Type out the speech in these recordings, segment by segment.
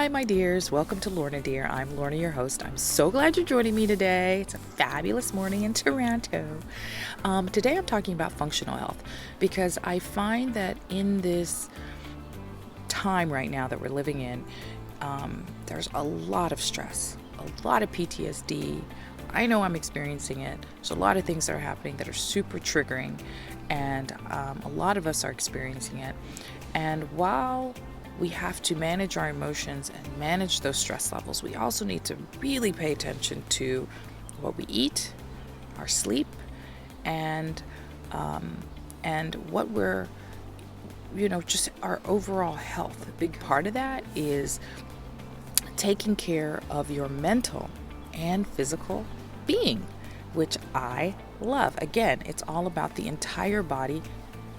Hi, my dears. Welcome to Lorna Dear. I'm Lorna, your host. I'm so glad you're joining me today. It's a fabulous morning in Toronto. Today I'm talking about functional health because I find that in this time right now that we're living in, there's a lot of stress, a lot of PTSD. I know I'm experiencing it. There's a lot of things that are happening that are super triggering, and a lot of us are experiencing it. And while we have to manage our emotions and manage those stress levels, we also need to really pay attention to what we eat, our sleep, and what we're, just our overall health. A big part of that is taking care of your mental and physical being, which I love. Again, it's all about the entire body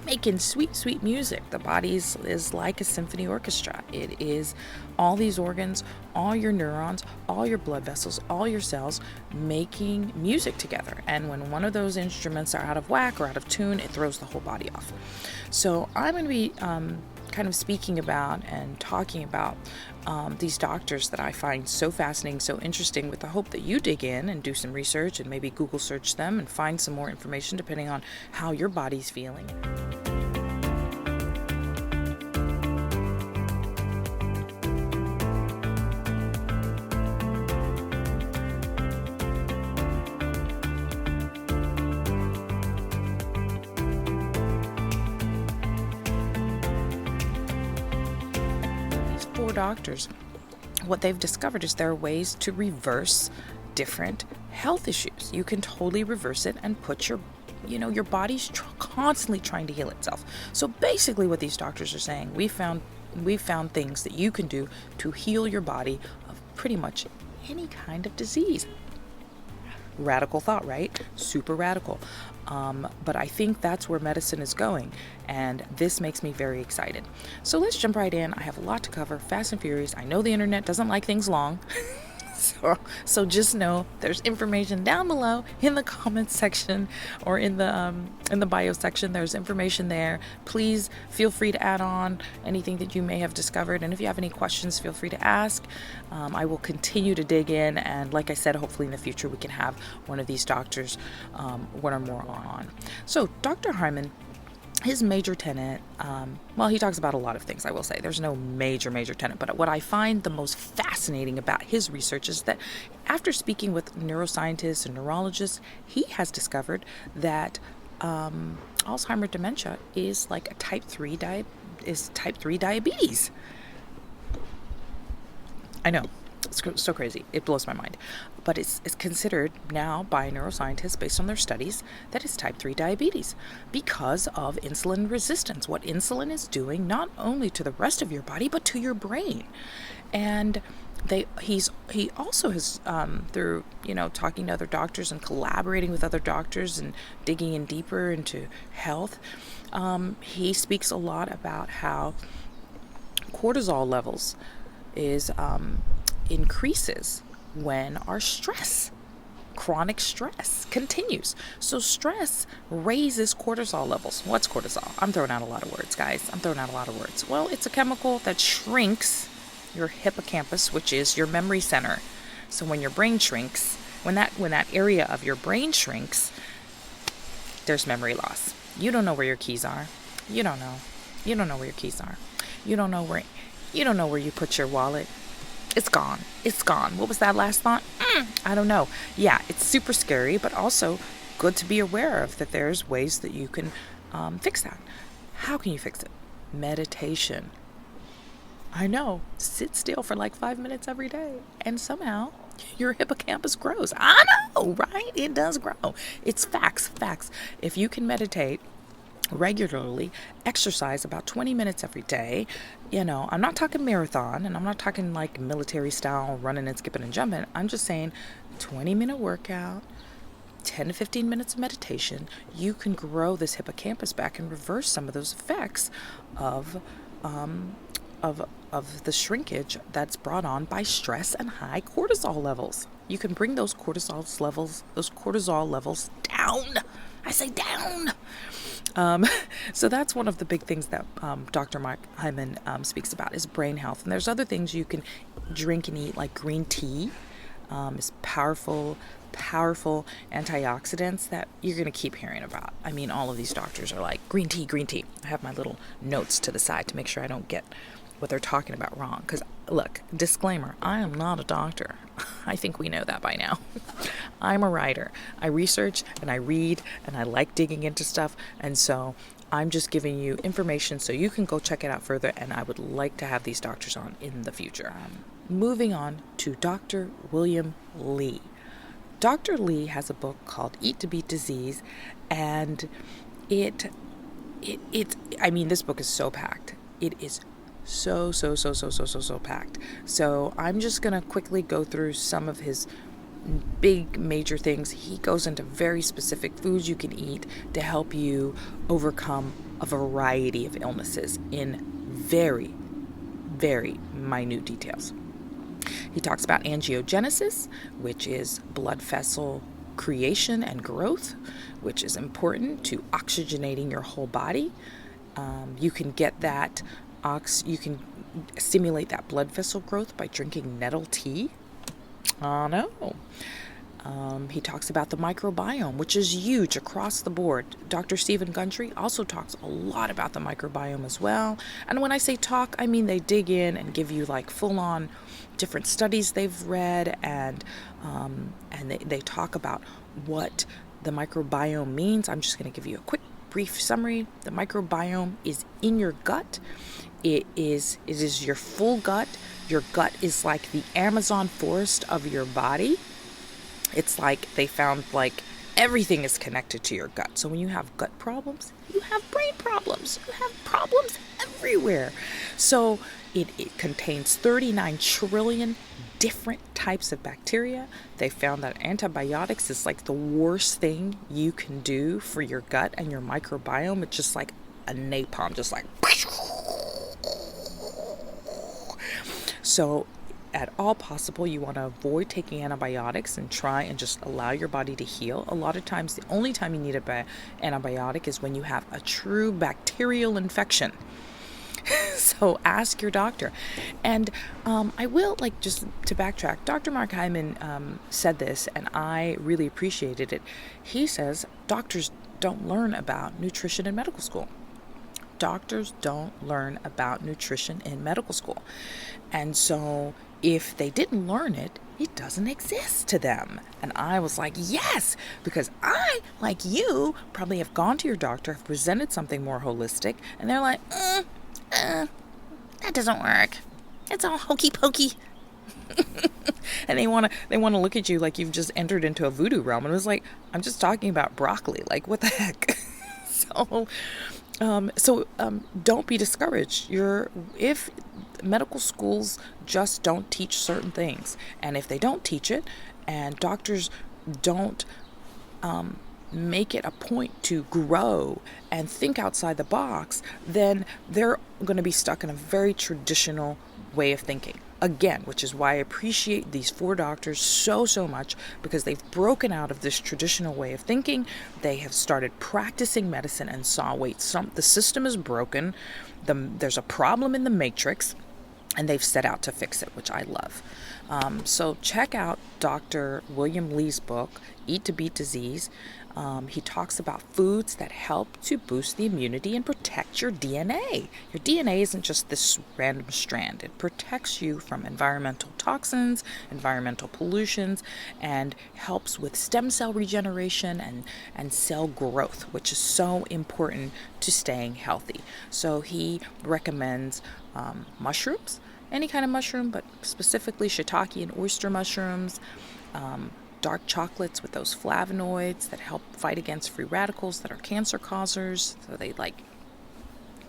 making sweet, sweet music. The body is like a symphony orchestra. It is all these organs, all your neurons, all your blood vessels, all your cells making music together. And when one of those instruments are out of whack or out of tune, it throws the whole body off. So I'm going to be kind of speaking about and talking about these doctors that I find so fascinating, so interesting, with the hope that you dig in and do some research and maybe Google search them and find some more information depending on how your body's feeling. For doctors, what they've discovered is there are ways to reverse different health issues. You can totally reverse it and put your body's constantly trying to heal itself. So basically what these doctors are saying, we found things that you can do to heal your body of pretty much any kind of disease. Radical thought, right? Super radical. But I think that's where medicine is going, and this makes me very excited. So let's jump right in. I have a lot to cover, fast and furious. I know the internet doesn't like things long, so just know there's information down below in the comments section or in the bio section. There's information there. Please feel free to add on anything that you may have discovered, and if you have any questions, feel free to ask. I will continue to dig in, and like I said, hopefully in the future we can have one of these doctors, one or more on. So Dr. Hyman, his major tenet, he talks about a lot of things, I will say. There's no major tenet, but what I find the most fascinating about his research is that after speaking with neuroscientists and neurologists, he has discovered that Alzheimer's dementia is like a type 3 diabetes. I know, it's so crazy. It blows my mind. But it's considered now by neuroscientists, based on their studies, that it's type 3 diabetes because of insulin resistance. What insulin is doing not only to the rest of your body, but to your brain. And he also has, through talking to other doctors and collaborating with other doctors and digging in deeper into health, he speaks a lot about how cortisol levels increases when our chronic stress continues. So stress raises cortisol levels. What's cortisol? I'm throwing out a lot of words, guys. Well, it's a chemical that shrinks your hippocampus, which is your memory center. So when your brain shrinks, when that area of your brain shrinks, there's memory loss. You don't know where your keys are. You don't know where your keys are. You don't know where you put your wallet. It's gone. What was that last thought? I don't know. Yeah, it's super scary, but also good to be aware of that there's ways that you can fix that. How can you fix it? Meditation. I know. Sit still for like 5 minutes every day, and somehow your hippocampus grows. I know, right? It does grow. It's facts. If you can meditate regularly, exercise about 20 minutes every day. I'm not talking marathon, and I'm not talking like military style running and skipping and jumping. I'm just saying 20-minute workout, 10 to 15 minutes of meditation. You can grow this hippocampus back and reverse some of those effects of the shrinkage that's brought on by stress and high cortisol levels. You can bring those cortisol levels down. I say down. So that's one of the big things that Dr. Mark Hyman speaks about is brain health. And there's other things you can drink and eat like green tea is powerful antioxidants that you're going to keep hearing about. I mean, all of these doctors are like, green tea, green tea. I have my little notes to the side to make sure I don't get what they're talking about wrong. Because, look, disclaimer, I am not a doctor. I think we know that by now. I'm a writer. I research and I read and I like digging into stuff. And so I'm just giving you information so you can go check it out further. And I would like to have these doctors on in the future. Moving on to Dr. William Li. Dr. Li has a book called Eat to Beat Disease, and it's I mean, this book is so packed. It is so packed. So I'm just going to quickly go through some of his big major things. He goes into very specific foods you can eat to help you overcome a variety of illnesses in very, very minute details. He talks about angiogenesis, which is blood vessel creation and growth, which is important to oxygenating your whole body. You can get that, you can stimulate that blood vessel growth by drinking nettle tea. No. He talks about the microbiome, which is huge across the board. Dr. Stephen Gundry also talks a lot about the microbiome as well. And when I say talk, I mean they dig in and give you like full-on different studies they've read, and they talk about what the microbiome means. I'm just going to give you a quick, brief summary. The microbiome is in your gut. It is your full gut. Your gut is like the Amazon forest of your body. It's like they found like everything is connected to your gut. So when you have gut problems, you have brain problems. You have problems everywhere. So it contains 39 trillion different types of bacteria. They found that antibiotics is like the worst thing you can do for your gut and your microbiome. It's just like a napalm, just like. So at all possible, you want to avoid taking antibiotics and try and just allow your body to heal. A lot of times, the only time you need an antibiotic is when you have a true bacterial infection. So ask your doctor. And I will, like, just to backtrack, Dr. Mark Hyman said this, and I really appreciated it. He says doctors don't learn about nutrition in medical school. Doctors don't learn about nutrition in medical school. And so if they didn't learn it, it doesn't exist to them. And I was like, yes, because I, like you, probably have gone to your doctor, have presented something more holistic, and they're like, that doesn't work. It's all hokey pokey. And they want to look at you like you've just entered into a voodoo realm. And it was like, I'm just talking about broccoli. Like, what the heck? So don't be discouraged. If medical schools just don't teach certain things, and if they don't teach it, and doctors don't make it a point to grow and think outside the box, then they're going to be stuck in a very traditional way of thinking. Again, which is why I appreciate these 4 doctors so much, because they've broken out of this traditional way of thinking. They have started practicing medicine and saw, wait, the system is broken. There's a problem in the matrix, and they've set out to fix it, which I love. So check out Dr. William Li's book, Eat to Beat Disease. He talks about foods that help to boost the immunity and protect your DNA. Your DNA isn't just this random strand. It protects you from environmental toxins, environmental pollutions, and helps with stem cell regeneration and cell growth, which is so important to staying healthy. So he recommends mushrooms, any kind of mushroom, but specifically shiitake and oyster mushrooms, dark chocolates with those flavonoids that help fight against free radicals that are cancer causers. So they like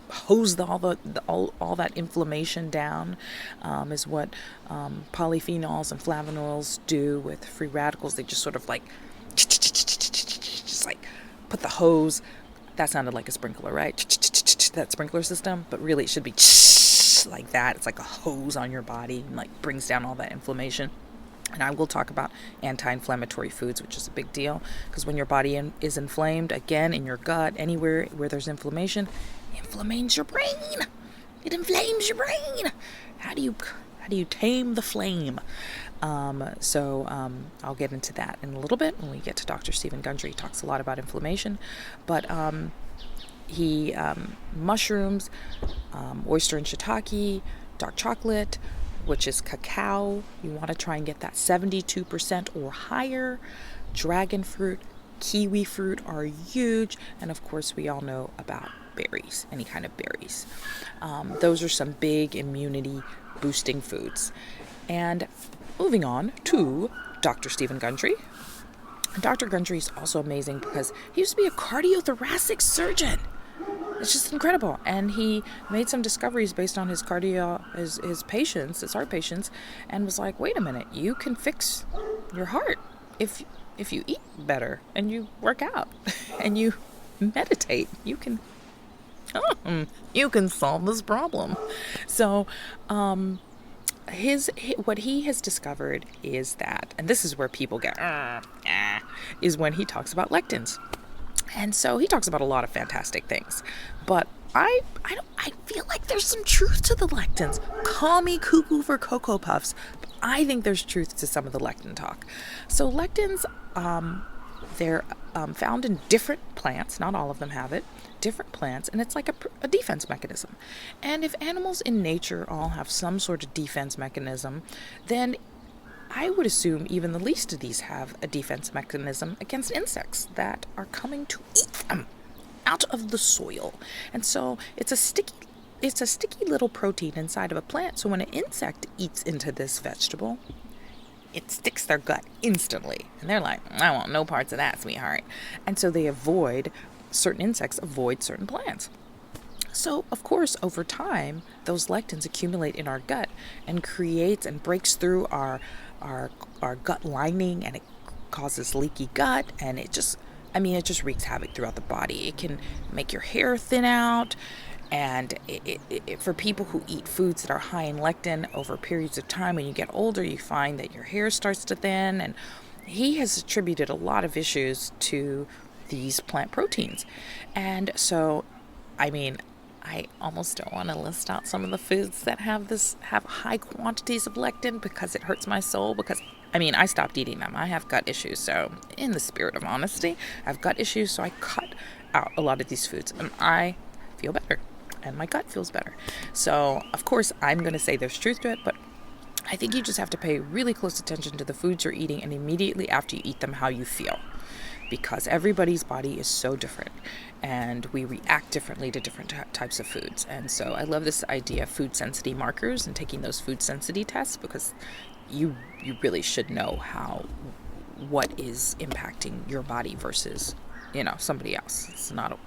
hose all that inflammation down, is what polyphenols and flavonols do with free radicals. They just sort of like just like put the hose. That sounded like a sprinkler, right? That sprinkler system, but really it should be like that. It's like a hose on your body and like brings down all that inflammation. And I will talk about anti-inflammatory foods, which is a big deal, because when your body is inflamed, again, in your gut, anywhere where there's inflammation, it inflames your brain. It inflames your brain. How do How do you tame the flame? I'll get into that in a little bit when we get to Dr. Stephen Gundry. He talks a lot about inflammation, but he mushrooms, oyster and shiitake, dark chocolate, which is cacao. You want to try and get that 72% or higher. Dragon fruit, kiwi fruit are huge, and of course we all know about berries, any kind of berries. Those are some big immunity boosting foods. And moving on to Dr. Stephen Gundry. Dr. Gundry is also amazing because he used to be a cardiothoracic surgeon. It's just incredible. And he made some discoveries based on his patients, his heart patients, and was like, wait a minute, you can fix your heart if you eat better and you work out and you meditate. You can solve this problem. So, what he has discovered is that, and this is where people get, is when he talks about lectins. And so he talks about a lot of fantastic things, but I feel like there's some truth to the lectins. Call me cuckoo for Cocoa Puffs, but I think there's truth to some of the lectin talk. So lectins, they're found in different plants. Not all of them have it. Different plants, and it's like a defense mechanism. And if animals in nature all have some sort of defense mechanism, then I would assume even the least of these have a defense mechanism against insects that are coming to eat them out of the soil. And so it's a sticky little protein inside of a plant. So when an insect eats into this vegetable, it sticks their gut instantly. And they're like, I want no parts of that, sweetheart. And so certain insects avoid certain plants. So, of course, over time, those lectins accumulate in our gut and creates and breaks through our gut lining, and it causes leaky gut, and it just wreaks havoc throughout the body. It can make your hair thin out, and for people who eat foods that are high in lectin over periods of time, when you get older, you find that your hair starts to thin, and he has attributed a lot of issues to these plant proteins. And so, I almost don't want to list out some of the foods that have high quantities of lectin because it hurts my soul, because I stopped eating them. I have gut issues. So in the spirit of honesty, I have gut issues. So I cut out a lot of these foods and I feel better and my gut feels better. So of course I'm going to say there's truth to it, but I think you just have to pay really close attention to the foods you're eating and immediately after you eat them, how you feel. Because everybody's body is so different and we react differently to different types of foods. And so I love this idea of food sensitivity markers and taking those food sensitivity tests, because you really should know what is impacting your body versus, somebody else. It's not a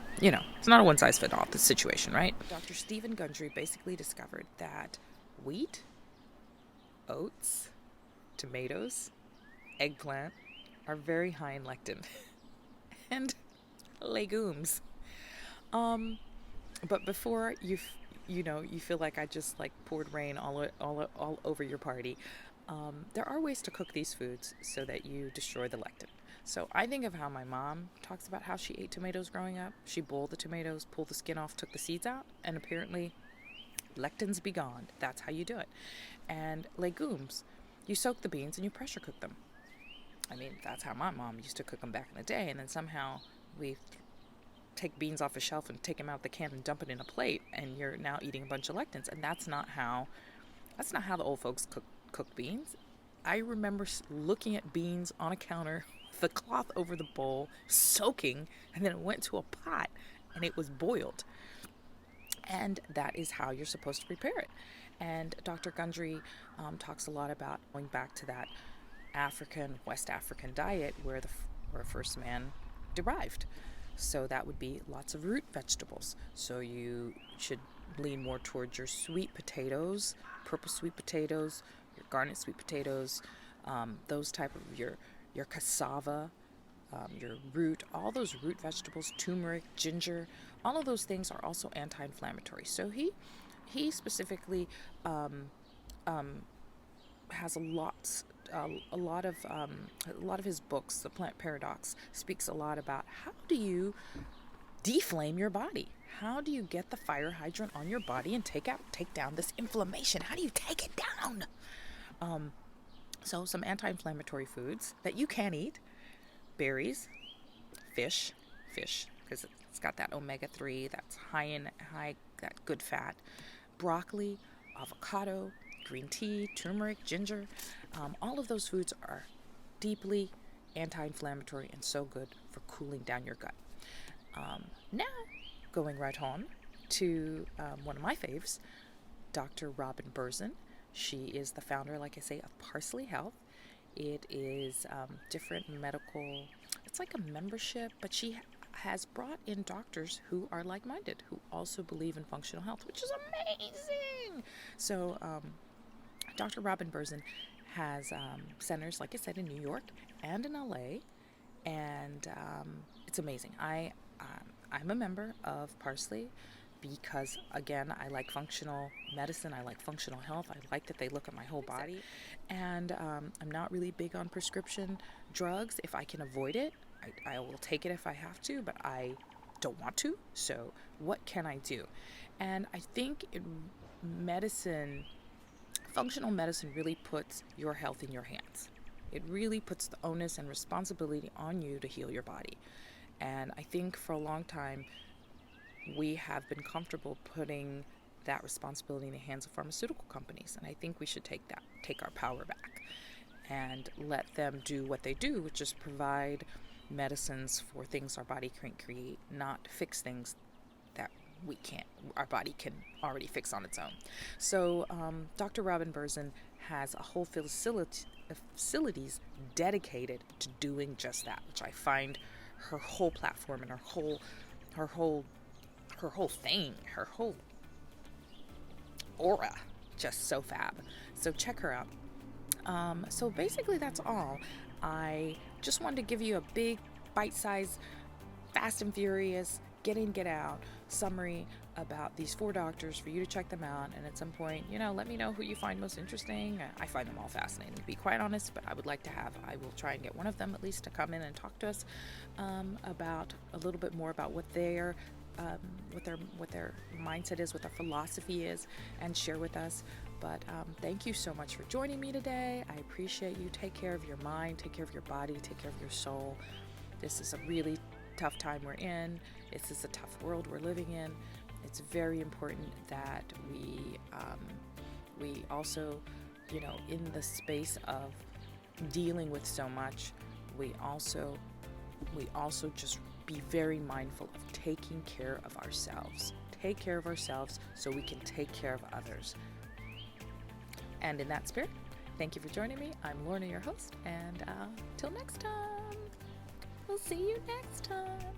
one size fits all situation, right? Dr. Stephen Gundry basically discovered that wheat, oats, tomatoes, eggplant are very high in lectin. And legumes. But before you feel like I just poured rain all over your party, there are ways to cook these foods so that you destroy the lectin. So I think of how my mom talks about how she ate tomatoes growing up. She boiled the tomatoes, pulled the skin off, took the seeds out, and apparently lectins be gone. That's how you do it. And legumes, you soak the beans and you pressure cook them. That's how my mom used to cook them back in the day. And then somehow we take beans off a shelf and take them out the can and dump it in a plate, and you're now eating a bunch of lectins. And that's not how the old folks cook beans. I remember looking at beans on a counter, the cloth over the bowl, soaking, and then it went to a pot and it was boiled. And that is how you're supposed to prepare it. And Dr. Gundry talks a lot about going back to that West African diet where first man derived. So that would be lots of root vegetables. So you should lean more towards your sweet potatoes, purple sweet potatoes, your garnet sweet potatoes, those type of your cassava, your root, all those root vegetables, turmeric, ginger, all of those things are also anti-inflammatory. So he specifically has a lot of his books. The Plant Paradox speaks a lot about how do you deflame your body? How do you get the fire hydrant on your body and take down this inflammation? How do you take it down? So some anti-inflammatory foods that you can eat: berries, fish, because it's got that omega-3 that's high that good fat, broccoli, avocado, green tea, turmeric, ginger. All of those foods are deeply anti-inflammatory and so good for cooling down your gut. Now, going right on to one of my faves, Dr. Robin Berzin. She is the founder, like I say, of Parsley Health. It is different medical, it's like a membership, but she has brought in doctors who are like-minded, who also believe in functional health, which is amazing. So Dr. Robin Berzin has centers, like I said, in New York and in LA, and it's amazing. I'm a member of Parsley because, again, I like functional medicine. I like functional health. I like that they look at my whole body. And I'm not really big on prescription drugs. If I can avoid it, I will take it if I have to, but I don't want to. So what can I do? And I think functional medicine really puts your health in your hands. It really puts the onus and responsibility on you to heal your body. And I think for a long time, we have been comfortable putting that responsibility in the hands of pharmaceutical companies. And I think we should take our power back and let them do what they do, which is provide medicines for things our body can't create, not fix things that our body can already fix on its own. So Dr. Robin Berzin has a whole facilities dedicated to doing just that, which I find her whole platform and her whole thing, her whole aura, just so fab. So check her out. So basically that's all. I just wanted to give you a big bite-sized, fast and furious, get in, get out summary about these 4 doctors for you to check them out. And at some point, let me know who you find most interesting. I find them all fascinating, to be quite honest, but I will try and get one of them at least to come in and talk to us about a little bit more about what their mindset is, what their philosophy is, and share with us. But thank you so much for joining me today. I appreciate you. Take care of your mind, take care of your body, take care of your soul. This is a really tough time we're in. This is a tough world we're living in. It's very important that we also, in the space of dealing with so much, we also just be very mindful of taking care of ourselves. Take care of ourselves so we can take care of others. And in that spirit, thank you for joining me. I'm Lorna, your host, and till next time. We'll see you next time.